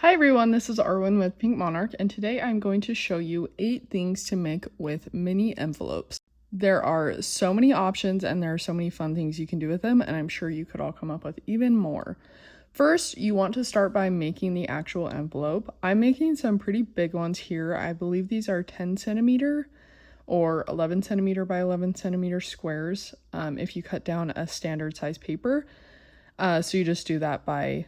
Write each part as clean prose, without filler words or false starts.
Hi everyone, this is Arwynn with Pink Monarch, and today I'm going to show you 8 things to make with mini envelopes. There are so many options and there are so many fun things you can do with them, and I'm sure you could all come up with even more. First, you want to start by making the actual envelope. I'm making some pretty big ones here. I believe these are 10 centimeter or 11 centimeter by 11 centimeter squares if you cut down a standard size paper. So you just do that by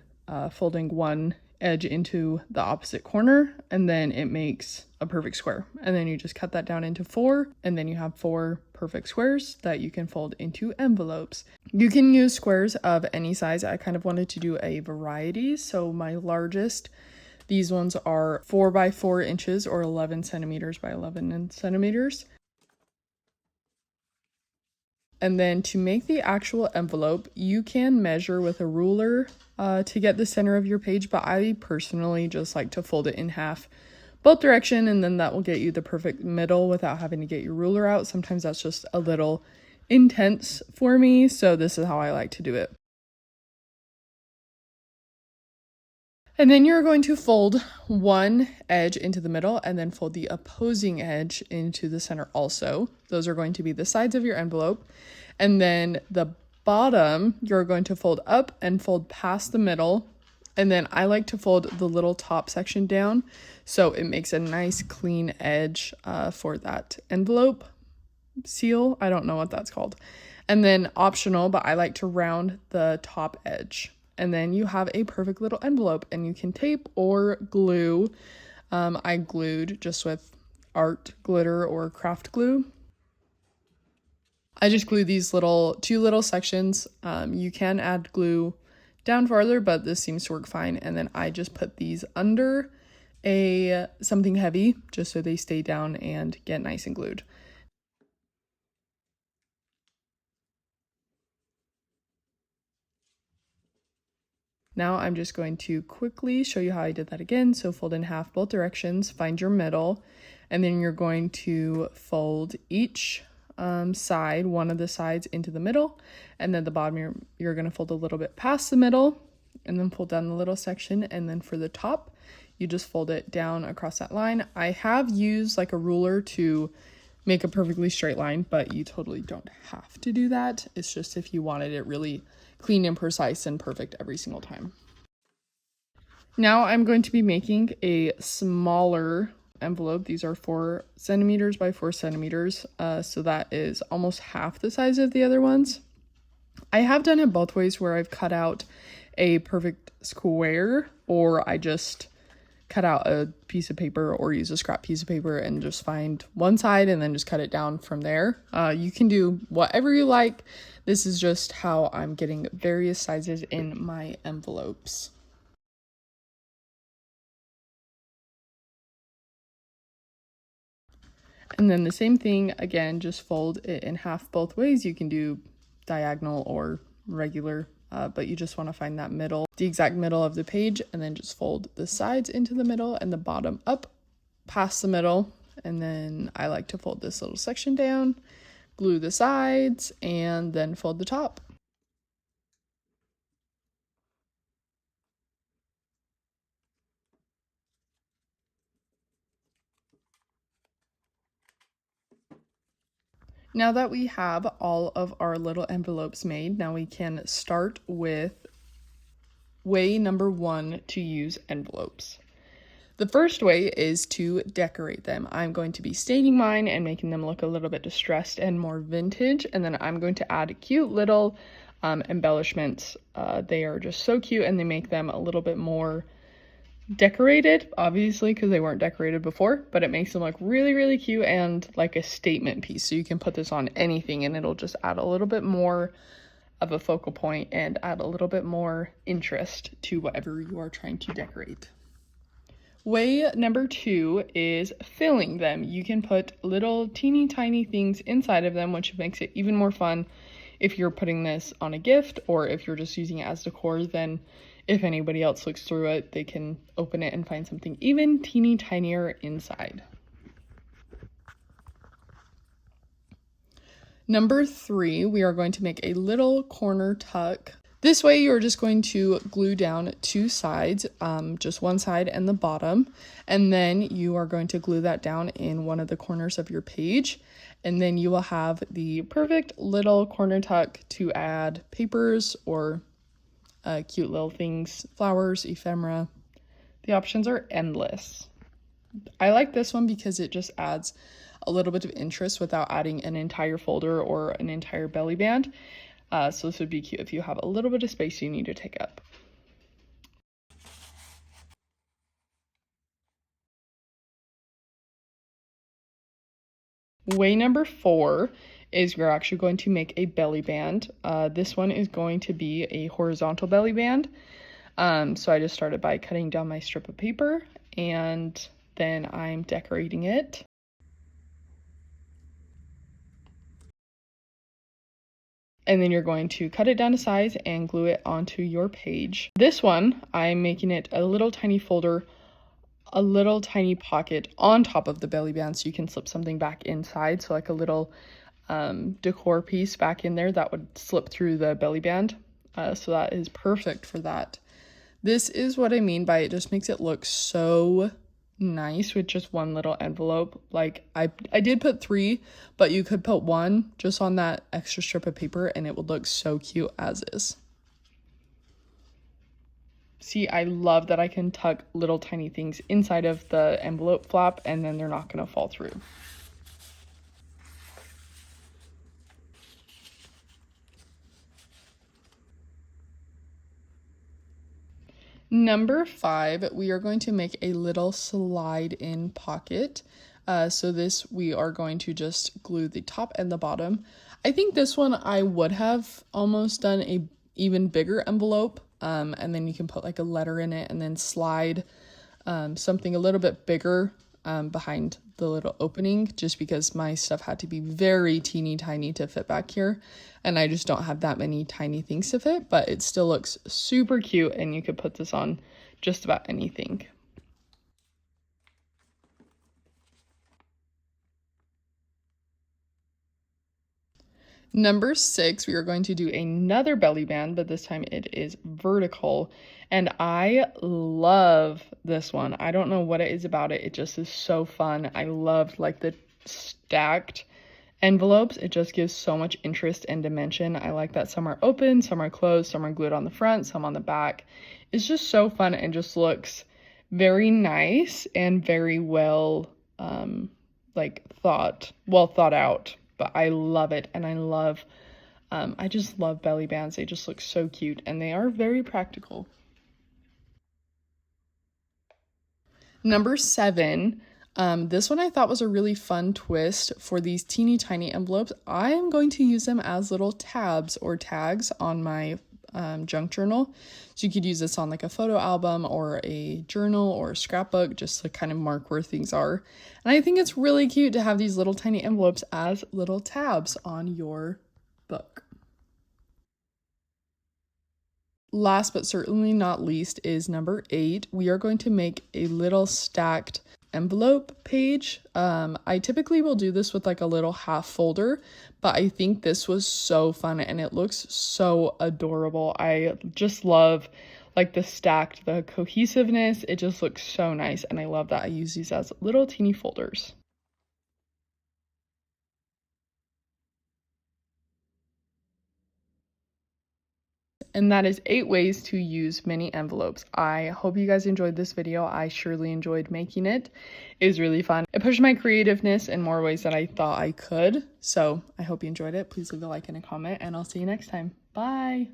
folding one edge into the opposite corner, and then it makes a perfect square. And then you just cut that down into 4, and then you have 4 perfect squares that you can fold into envelopes. You can use squares of any size. I kind of wanted to do a variety, so my largest, these ones are 4 by 4 inches or 11 centimeters by 11 centimeters. And then to make the actual envelope, you can measure with a ruler to get the center of your page, but I personally just like to fold it in half both direction, and then that will get you the perfect middle without having to get your ruler out. Sometimes that's just a little intense for me, so this is how I like to do it. And then you're going to fold one edge into the middle and then fold the opposing edge into the center also. Those are going to be the sides of your envelope. And then the bottom, you're going to fold up and fold past the middle. And then I like to fold the little top section down so it makes a nice clean edge for that envelope seal. I don't know what that's called. And then optional, but I like to round the top edge. And then you have a perfect little envelope, and you can tape or glue. I glued just with art glitter or craft glue. I just glue these two little sections. You can add glue down farther, but this seems to work fine. And then I just put these under something heavy just so they stay down and get nice and glued. Now I'm just going to quickly show you how I did that again. So fold in half both directions, find your middle, and then you're going to fold each side, one of the sides into the middle, and then the bottom you're going to fold a little bit past the middle, and then fold down the little section, and then for the top, you just fold it down across that line. I have used like a ruler to make a perfectly straight line, but you totally don't have to do that. It's just if you wanted it really clean and precise and perfect every single time. Now I'm going to be making a smaller envelope. These are 4 centimeters by 4 centimeters, so that is almost half the size of the other ones. I have done it both ways, where I've cut out a perfect square, or I just cut out a piece of paper or use a scrap piece of paper and just find one side and then just cut it down from there. You can do whatever you like. This is just how I'm getting various sizes in my envelopes. And then the same thing again, just fold it in half both ways. You can do diagonal or regular, but you just want to find that middle, the exact middle of the page, and then just fold the sides into the middle and the bottom up past the middle. And then I like to fold this little section down, glue the sides, and then fold the top. Now that we have all of our little envelopes made, now we can start with way number 1 to use envelopes. The first way is to decorate them. I'm going to be staining mine and making them look a little bit distressed and more vintage, and then I'm going to add cute little embellishments. They are just so cute, and they make them a little bit more decorated, obviously, because they weren't decorated before, but it makes them look really, really cute and like a statement piece. So you can put this on anything and it'll just add a little bit more of a focal point and add a little bit more interest to whatever you are trying to decorate. Way number 2 is filling them. You can put little teeny tiny things inside of them, which makes it even more fun if you're putting this on a gift, or if you're just using it as decor. Then if anybody else looks through it, they can open it and find something even teeny tinier inside. Number 3, we are going to make a little corner tuck. This way you're just going to glue down two sides, just one side and the bottom, and then you are going to glue that down in one of the corners of your page, and then you will have the perfect little corner tuck to add papers or cute little things, flowers, ephemera. The options are endless. I like this one because it just adds a little bit of interest without adding an entire folder or an entire belly band. So this would be cute if you have a little bit of space you need to take up. Way number 4 is you're actually going to make a belly band. This one is going to be a horizontal belly band. So I just started by cutting down my strip of paper, and then I'm decorating it. And then you're going to cut it down to size and glue it onto your page. This one, I'm making it a little tiny folder, a little tiny pocket on top of the belly band so you can slip something back inside. So like a little decor piece back in there that would slip through the belly band. So that is perfect for that. This is what I mean by it just makes it look so nice with just one little envelope. Like I did put 3, but you could put 1 just on that extra strip of paper and it would look so cute as is. See, I love that I can tuck little tiny things inside of the envelope flap and then they're not going to fall through. Number 5, we are going to make a little slide in pocket. So this, we are going to just glue the top and the bottom. I think this one I would have almost done a even bigger envelope. And then you can put like a letter in it and then slide something a little bit bigger behind the little opening, just because my stuff had to be very teeny tiny to fit back here. And I just don't have that many tiny things to fit, but it still looks super cute and you could put this on just about anything. Number 6, we are going to do another belly band, but this time it is vertical. And I love this one. I don't know what it is about it. It just is so fun. I love like the stacked envelopes. It just gives so much interest and dimension. I like that some are open, some are closed, some are glued on the front, some on the back. It's just so fun and just looks very nice and very well thought out. But I love it, and I just love belly bands. They just look so cute, and they are very practical. Number 7, this one I thought was a really fun twist for these teeny tiny envelopes. I am going to use them as little tabs or tags on my junk journal. So you could use this on like a photo album or a journal or a scrapbook, just to kind of mark where things are. And I think it's really cute to have these little tiny envelopes as little tabs on your book. Last but certainly not least is number 8. We are going to make a little stacked envelope page. I typically will do this with like a little half folder, but I think this was so fun and it looks so adorable. I just love like the cohesiveness. It just looks so nice, and I love that I use these as little teeny folders. And that is 8 ways to use mini envelopes. I hope you guys enjoyed this video. I surely enjoyed making it. It was really fun. It pushed my creativeness in more ways than I thought I could. So I hope you enjoyed it. Please leave a like and a comment, and I'll see you next time. Bye.